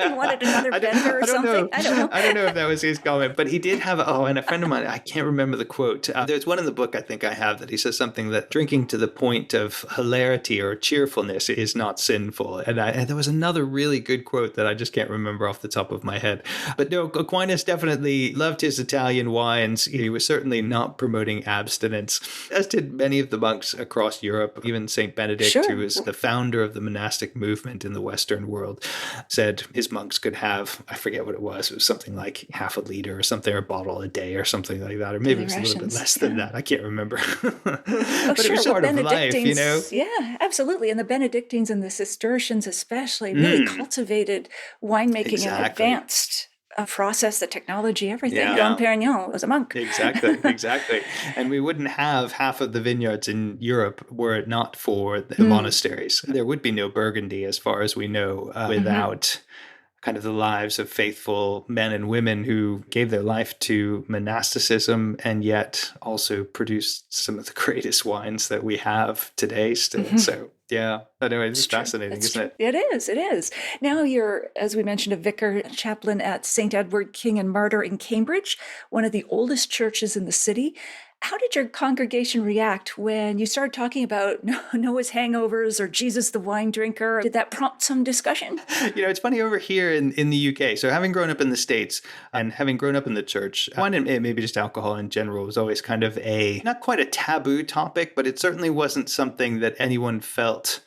S1: wanted another bender or something? I don't know.
S2: I don't know if that was his comment, but he did have, and a friend of mine, I can't remember the quote. There's one in the book I think I have that he says something that drinking to the point of hilarity or cheerfulness is not sinful. And there was another really good quote that I just can't remember off the top of my head. But no, Aquinas definitely loved his Italian wines. He was certainly not promoting abstinence, as did many of the monks across Europe. Even St. Benedict, who is the founder of the monastic movement in the Western world, said his monks could have, I forget what it was something like half a liter or something, or a bottle a day or something like that, or maybe it was a little bit less than that. I can't remember. But it was part of life, you know?
S1: Yeah, absolutely. And the Benedictines and the Cistercians especially really cultivated winemaking and advanced process, the technology, everything. Dom Perignon was a monk.
S2: Exactly. And we wouldn't have half of the vineyards in Europe were it not for the monasteries. There would be no Burgundy, as far as we know, without kind of the lives of faithful men and women who gave their life to monasticism and yet also produced some of the greatest wines that we have today still. So Yeah. I know, it's
S1: It's true.
S2: fascinating,
S1: It's
S2: isn't
S1: true.
S2: it?
S1: It is. It is. Now you're, as we mentioned, a vicar chaplain at St. Edward King and Martyr in Cambridge, one of the oldest churches in the city. How did your congregation react when you started talking about Noah's hangovers or Jesus the wine drinker? Did that prompt some discussion?
S2: It's funny over here in the UK. So having grown up in the States and having grown up in the church, wine and maybe just alcohol in general was always kind of not quite a taboo topic, but it certainly wasn't something that anyone felt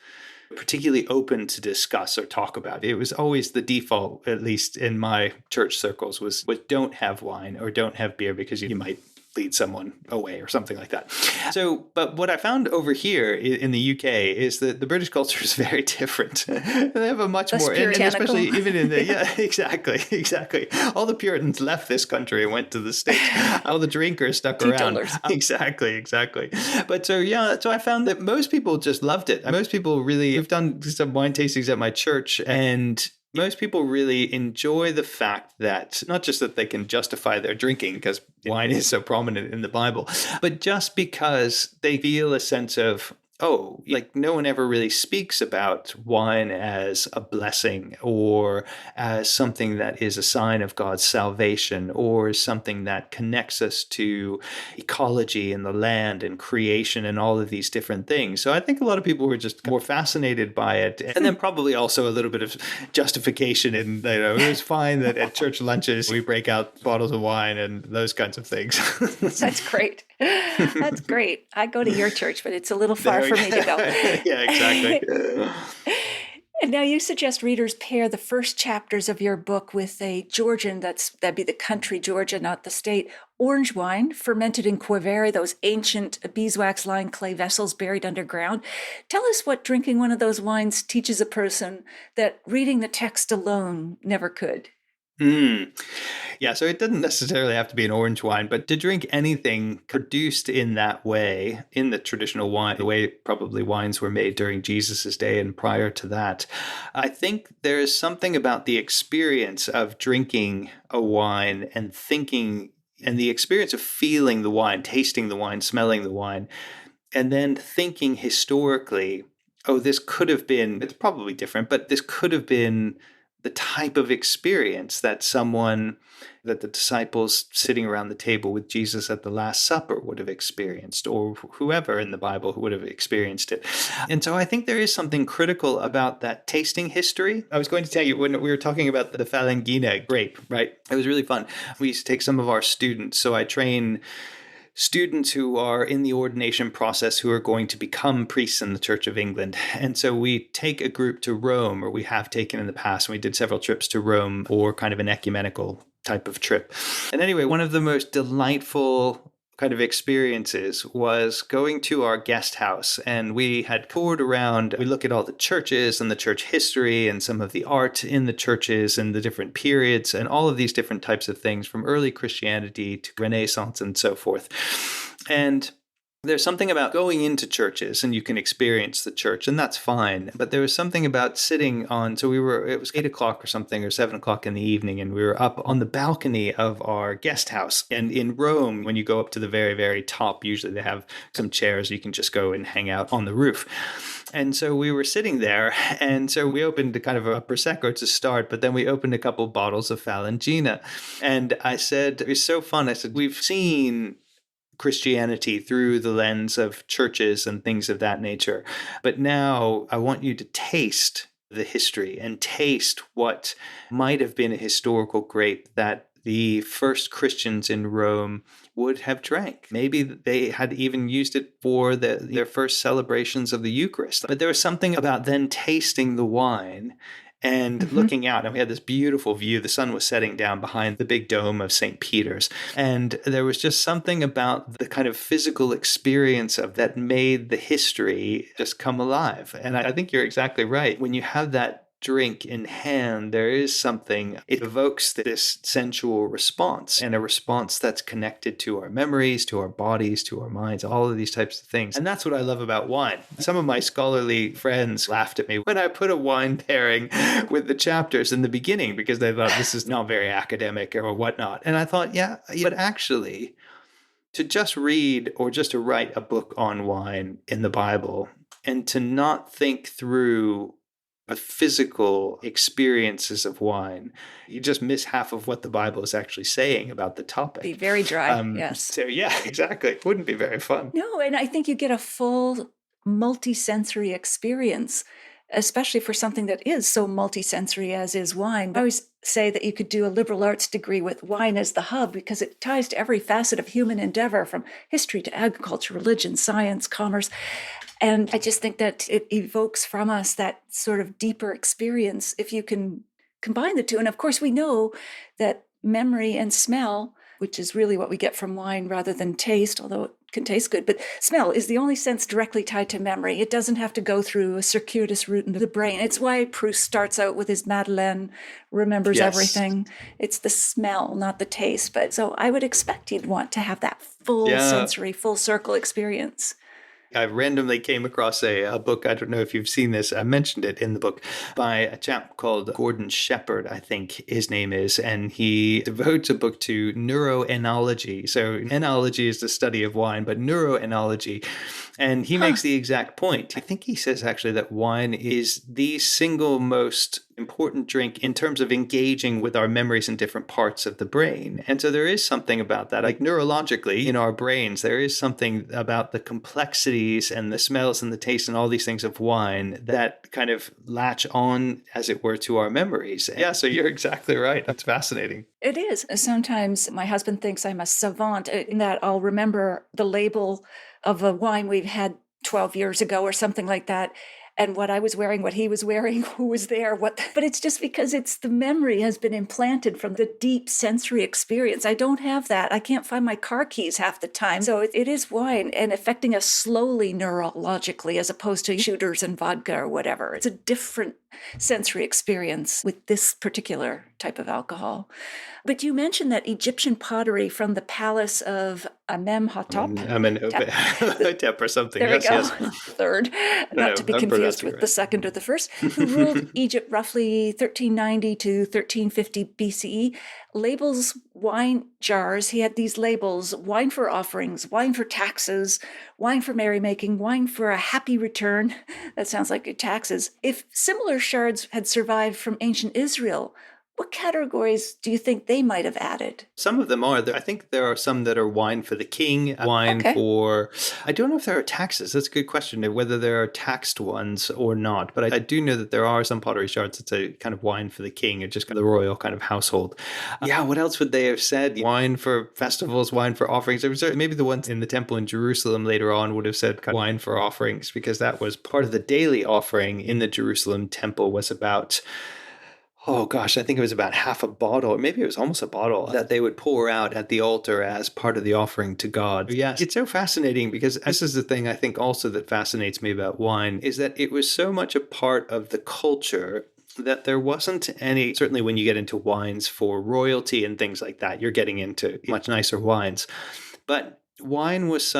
S2: particularly open to discuss or talk about. It was always the default, at least in my church circles, was don't have wine or don't have beer because you might lead someone away or something like that. So, but what I found over here in the UK is that the British culture is very different. They have a much
S1: Less
S2: more, and
S1: puritanical.
S2: especially even in the, yeah, exactly. All the Puritans left this country and went to the States. All the drinkers stuck around.
S1: Teetotalers.
S2: Exactly. But so, yeah, so I found that most people just loved it. Most people really, we've done some wine tastings at my church, and most people really enjoy the fact that not just that they can justify their drinking because wine is so prominent in the Bible, but just because they feel a sense of, oh, like no one ever really speaks about wine as a blessing or as something that is a sign of God's salvation or something that connects us to ecology and the land and creation and all of these different things. So I think a lot of people were just more fascinated by it. And then probably also a little bit of justification. And, it was fine that at church lunches we break out bottles of wine and those kinds of things.
S1: That's great. That's great. I go to your church, but it's a little far for me to go.
S2: Yeah, exactly.
S1: And now you suggest readers pair the first chapters of your book with a Georgian, that'd be the country Georgia, not the state, orange wine, fermented in Quivere, those ancient beeswax-lined clay vessels buried underground. Tell us what drinking one of those wines teaches a person that reading the text alone never could.
S2: Yeah, so it doesn't necessarily have to be an orange wine, but to drink anything produced in that way, in the traditional wine, the way probably wines were made during Jesus's day and prior to that, I think there is something about the experience of drinking a wine and thinking, and the experience of feeling the wine, tasting the wine, smelling the wine, and then thinking historically, oh, this could have been, it's probably different, but this could have been the type of experience that the disciples sitting around the table with Jesus at the Last Supper would have experienced, or whoever in the Bible who would have experienced it. And so I think there is something critical about that tasting history. I was going to tell you when we were talking about the Falangina grape, right? It was really fun. We used to take some of our students. So I train students who are in the ordination process who are going to become priests in the Church of England. And so we take a group to Rome, or we have taken in the past, and we did several trips to Rome for kind of an ecumenical type of trip. And anyway, one of the most delightful kind of experiences was going to our guest house, and we had toured around. We look at all the churches and the church history and some of the art in the churches and the different periods and all of these different types of things from early Christianity to Renaissance and so forth. And there's something about going into churches and you can experience the church, and that's fine. But there was something about sitting on, so it was 8 o'clock or something, or 7 o'clock in the evening, and we were up on the balcony of our guest house. And in Rome, when you go up to the very, very top, usually they have some chairs you can just go and hang out on the roof. And so we were sitting there, and so we opened a kind of a Prosecco to start, but then we opened a couple bottles of Falangina. And I said, it was so fun. I said, we've seen Christianity through the lens of churches and things of that nature. But now I want you to taste the history and taste what might have been a historical grape that the first Christians in Rome would have drank. Maybe they had even used it for their first celebrations of the Eucharist. But there was something about then tasting the wine and looking out, and we had this beautiful view. The sun was setting down behind the big dome of St. Peter's. And there was just something about the kind of physical experience of that made the history just come alive. And I think you're exactly right. When you have that drink in hand, there is something, it evokes this sensual response, and a response that's connected to our memories, to our bodies, to our minds, all of these types of things. And that's what I love about wine. Some of my scholarly friends laughed at me when I put a wine pairing with the chapters in the beginning because they thought this is not very academic or whatnot. And I thought, yeah, but actually, to just read or just to write a book on wine in the Bible and to not think through the physical experiences of wine, you just miss half of what the Bible is actually saying about the topic.
S1: Be very dry, yes.
S2: So yeah, exactly. It wouldn't be very fun.
S1: No, and I think you get a full multi-sensory experience, especially for something that is so multi-sensory as is wine. I always say that you could do a liberal arts degree with wine as the hub because it ties to every facet of human endeavor, from history to agriculture, religion, science, commerce. And I just think that it evokes from us that sort of deeper experience if you can combine the two. And of course, we know that memory and smell, which is really what we get from wine rather than taste, although it can taste good, but smell is the only sense directly tied to memory. It doesn't have to go through a circuitous route into the brain. It's why Proust starts out with his Madeleine, remembers everything. It's the smell, not the taste. But so I would expect you'd want to have that full sensory, full circle experience.
S2: I randomly came across a book. I don't know if you've seen this. I mentioned it in the book by a chap called Gordon Shepherd, I think his name is. And he devotes a book to neuroenology. So enology is the study of wine, but neuroenology. And he makes the exact point. I think he says actually that wine is the single most important drink in terms of engaging with our memories in different parts of the brain. And so there is something about that. Like neurologically in our brains, there is something about the complexities and the smells and the taste and all these things of wine that kind of latch on, as it were, to our memories. Yeah, so you're exactly right. That's fascinating.
S1: It is. Sometimes my husband thinks I'm a savant in that I'll remember the label of a wine we've had 12 years ago or something like that, and what I was wearing, what he was wearing, who was there, what. But it's just because it's the memory has been implanted from the deep sensory experience. I don't have that. I can't find my car keys half the time. So it is wine and affecting us slowly neurologically as opposed to shooters and vodka or whatever. It's a different sensory experience with this particular type of alcohol. But you mentioned that Egyptian pottery from the palace of
S2: Amenhotep or something.
S1: There we go.
S2: Yes.
S1: Third, not to be confused with the second or the first, who ruled Egypt roughly 1390 to 1350 BCE, labels wine jars. He had these labels: wine for offerings, wine for taxes, wine for merrymaking, wine for a happy return. That sounds like good taxes. If similar shards had survived from ancient Israel, what categories do you think they might have added?
S2: Some of them are. I think there are some that are wine for the king, wine for... I don't know if there are taxes. That's a good question, whether there are taxed ones or not. But I do know that there are some pottery shards that's a kind of wine for the king, or just kind of the royal kind of household. What else would they have said? Wine for festivals, wine for offerings. Maybe the ones in the temple in Jerusalem later on would have said kind of wine for offerings, because that was part of the daily offering in the Jerusalem temple was about... Oh gosh, I think it was about half a bottle, or maybe it was almost a bottle, that they would pour out at the altar as part of the offering to God. Yes, it's so fascinating, because this is the thing I think also that fascinates me about wine, is that it was so much a part of the culture that there wasn't any, certainly when you get into wines for royalty and things like that, you're getting into much nicer wines. But wine was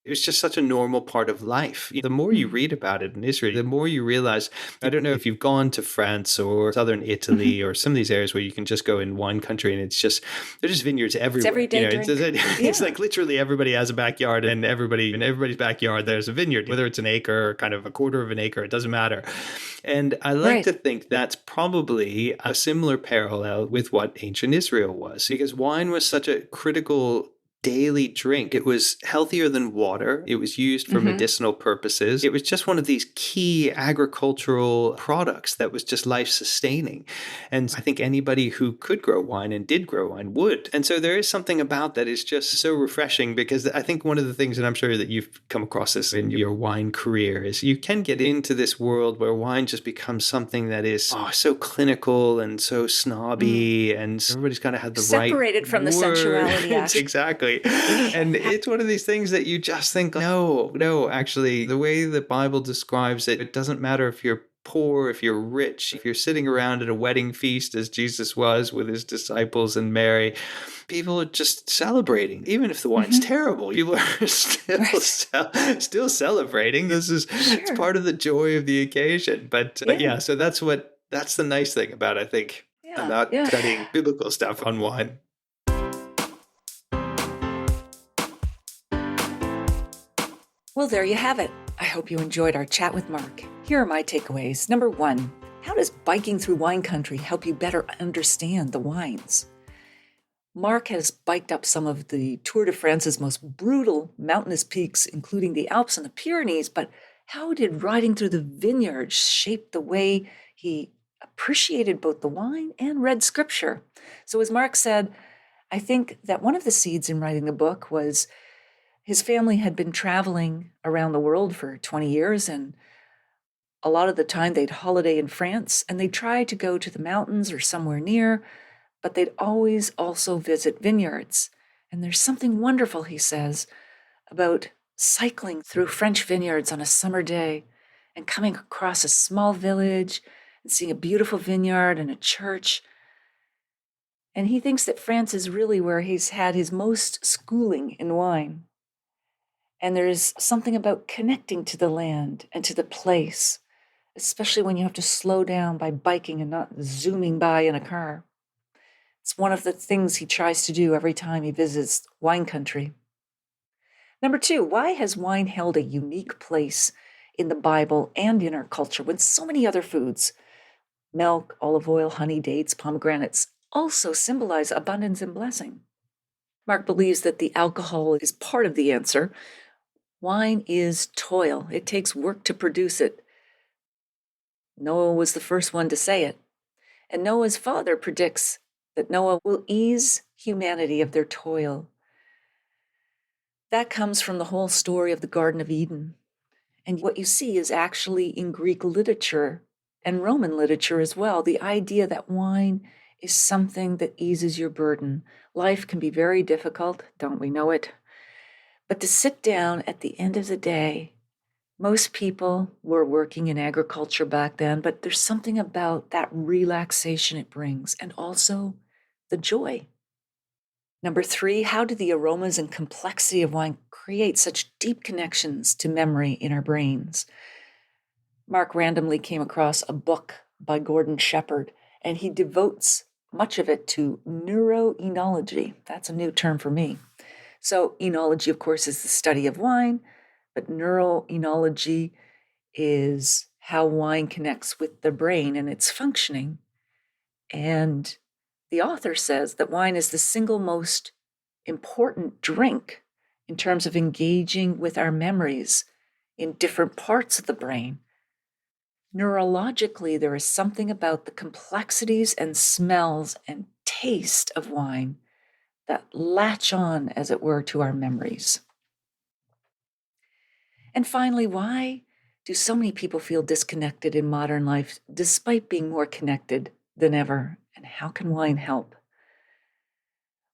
S2: it was just such a normal part of life. The more you read about it in Israel, the more you realize, I don't know if you've gone to France or southern Italy or some of these areas where you can just go in wine country and it's just, there's just vineyards everywhere.
S1: It's everyday drink.
S2: It's like literally everybody has a backyard, and in everybody's backyard there's a vineyard, whether it's an acre or kind of a quarter of an acre, it doesn't matter. And I like to think that's probably a similar parallel with what ancient Israel was, because wine was such a critical daily drink. It was healthier than water. It was used for medicinal purposes. It was just one of these key agricultural products that was just life-sustaining. And I think anybody who could grow wine and did grow wine would. And so there is something about that is just so refreshing, because I think one of the things, and I'm sure that you've come across this in your wine career, is you can get into this world where wine just becomes something that is so clinical and so snobby, and everybody's got to have the
S1: separated from the sensuality.
S2: Exactly. And it's one of these things that you just think, no, actually, the way the Bible describes it, it doesn't matter if you're poor, if you're rich, if you're sitting around at a wedding feast as Jesus was with his disciples and Mary, people are just celebrating. Even if the wine's terrible, people are still celebrating. It's part of the joy of the occasion. But so that's the nice thing about, I think, about studying biblical stuff on wine.
S1: Well, there you have it. I hope you enjoyed our chat with Mark. Here are my takeaways. Number 1, how does biking through wine country help you better understand the wines? Mark has biked up some of the Tour de France's most brutal mountainous peaks, including the Alps and the Pyrenees, but how did riding through the vineyards shape the way he appreciated both the wine and read scripture? So, as Mark said, I think that one of the seeds in writing the book was his family had been traveling around the world for 20 years, and a lot of the time they'd holiday in France, and they'd try to go to the mountains or somewhere near, but they'd always also visit vineyards. And there's something wonderful, he says, about cycling through French vineyards on a summer day and coming across a small village and seeing a beautiful vineyard and a church. And he thinks that France is really where he's had his most schooling in wine. And there's something about connecting to the land and to the place, especially when you have to slow down by biking and not zooming by in a car. It's one of the things he tries to do every time he visits wine country. Number 2, why has wine held a unique place in the Bible and in our culture when so many other foods, milk, olive oil, honey, dates, pomegranates, also symbolize abundance and blessing? Mark believes that the alcohol is part of the answer. Wine is toil. It takes work to produce it. Noah was the first one to say it. And Noah's father predicts that Noah will ease humanity of their toil. That comes from the whole story of the Garden of Eden. And what you see is actually in Greek literature and Roman literature as well, the idea that wine is something that eases your burden. Life can be very difficult, don't we know it? But to sit down at the end of the day, most people were working in agriculture back then, but there's something about that relaxation it brings, and also the joy. Number 3, how do the aromas and complexity of wine create such deep connections to memory in our brains? Mark randomly came across a book by Gordon Shepherd, and he devotes much of it to neuroenology. That's a new term for me. So, enology, of course, is the study of wine, but neuroenology is how wine connects with the brain and its functioning. And the author says that wine is the single most important drink in terms of engaging with our memories in different parts of the brain. Neurologically, there is something about the complexities and smells and taste of wine that latch on, as it were, to our memories. And finally, why do so many people feel disconnected in modern life despite being more connected than ever? And how can wine help?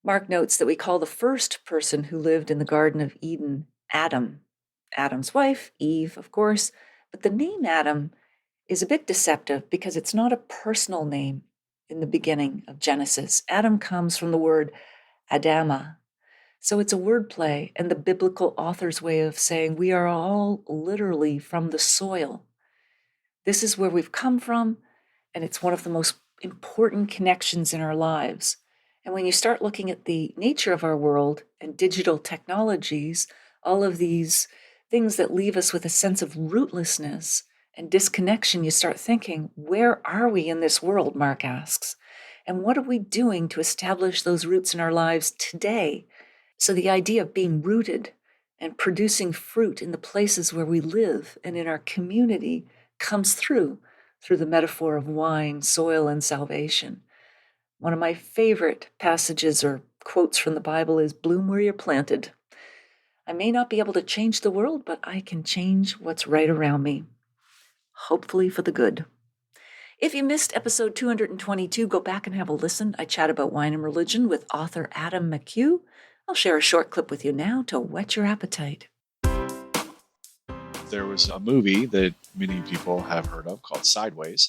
S1: Mark notes that we call the first person who lived in the Garden of Eden Adam. Adam's wife, Eve, of course, but the name Adam is a bit deceptive because it's not a personal name in the beginning of Genesis. Adam comes from the word Adama. So it's a wordplay and the biblical author's way of saying we are all literally from the soil. This is where we've come from, and it's one of the most important connections in our lives. And when you start looking at the nature of our world and digital technologies, all of these things that leave us with a sense of rootlessness and disconnection, you start thinking, where are we in this world, Mark asks? And what are we doing to establish those roots in our lives today? So the idea of being rooted and producing fruit in the places where we live and in our community comes through the metaphor of wine, soil, and salvation. One of my favorite passages or quotes from the Bible is, "Bloom where you're planted." I may not be able to change the world, but I can change what's right around me, hopefully for the good. If you missed episode 222, go back and have a listen. I chat about wine and religion with author Adam McHugh. I'll share a short clip with you now to whet your appetite.
S3: There was a movie that many people have heard of called Sideways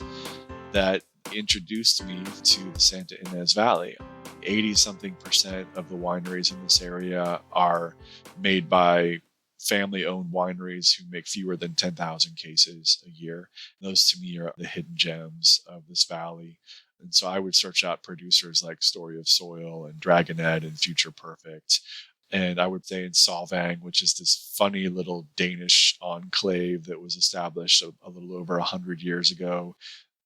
S3: that introduced me to the Santa Ynez Valley. 80-something% of the wineries in this area are made by family-owned wineries who make fewer than 10,000 cases a year. Those, to me, are the hidden gems of this valley. And so I would search out producers like Story of Soil and Dragonette and Future Perfect. And I would say in Solvang, which is this funny little Danish enclave that was established a little over 100 years ago.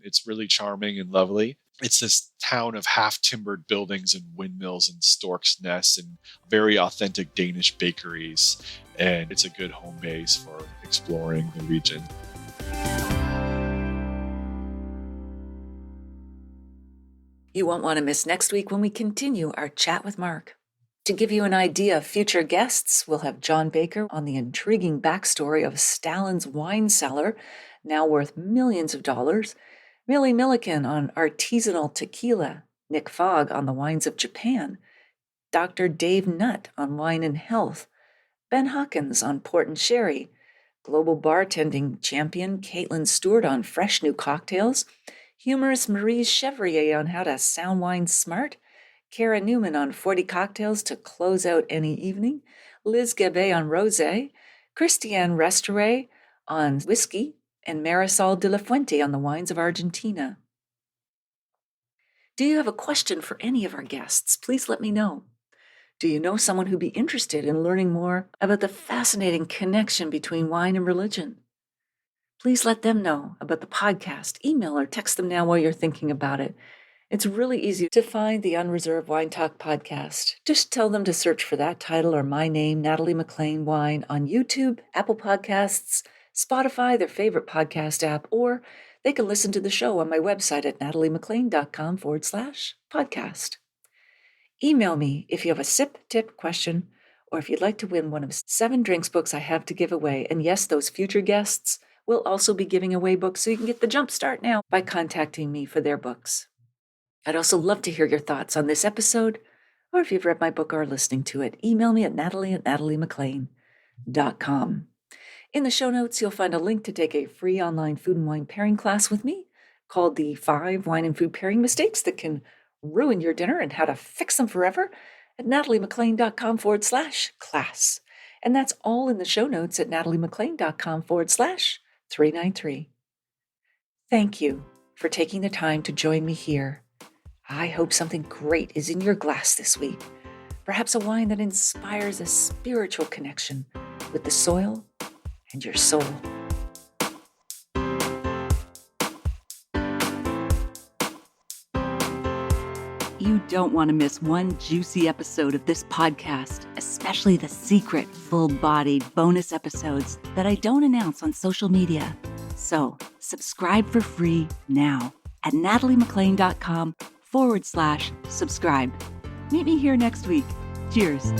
S3: It's really charming and lovely. It's this town of half-timbered buildings and windmills and stork's nests and very authentic Danish bakeries. And it's a good home base for exploring the region.
S1: You won't want to miss next week when we continue our chat with Mark. To give you an idea of future guests, we'll have John Baker on the intriguing backstory of Stalin's wine cellar, now worth millions of dollars, Millie Milliken on artisanal tequila, Nick Fogg on the wines of Japan, Dr. Dave Nutt on wine and health, Ben Hawkins on port and sherry, global bartending champion Caitlin Stewart on fresh new cocktails, humorous Marie Chevrier on how to sound wine smart, Kara Newman on 40 cocktails to close out any evening, Liz Gabet on rosé, Christiane Restauret on whiskey, and Marisol de la Fuente on the wines of Argentina. Do you have a question for any of our guests? Please let me know. Do you know someone who'd be interested in learning more about the fascinating connection between wine and religion? Please let them know about the podcast. Email or text them now while you're thinking about it. It's really easy to find the Unreserved Wine Talk podcast. Just tell them to search for that title or my name, Natalie McLean Wine, on YouTube, Apple Podcasts, Spotify, their favorite podcast app, or they can listen to the show on my website at nataliemclean.com/podcast. Email me if you have a sip tip question or if you'd like to win one of 7 drinks books I have to give away. And yes, those future guests will also be giving away books, so you can get the jump start now by contacting me for their books. I'd also love to hear your thoughts on this episode, or if you've read my book or are listening to it, email me at natalie@nataliemclean.com. In the show notes, you'll find a link to take a free online food and wine pairing class with me called the 5 Wine and Food Pairing Mistakes That Can Ruin Your Dinner and How to Fix Them Forever at nataliemclean.com/class. And that's all in the show notes at nataliemclean.com/393. Thank you for taking the time to join me here. I hope something great is in your glass this week. Perhaps a wine that inspires a spiritual connection with the soil and your soul. You don't want to miss one juicy episode of this podcast, especially the secret, full-bodied bonus episodes that I don't announce on social media. So, subscribe for free now at nataliemclean.com/subscribe. Meet me here next week. Cheers.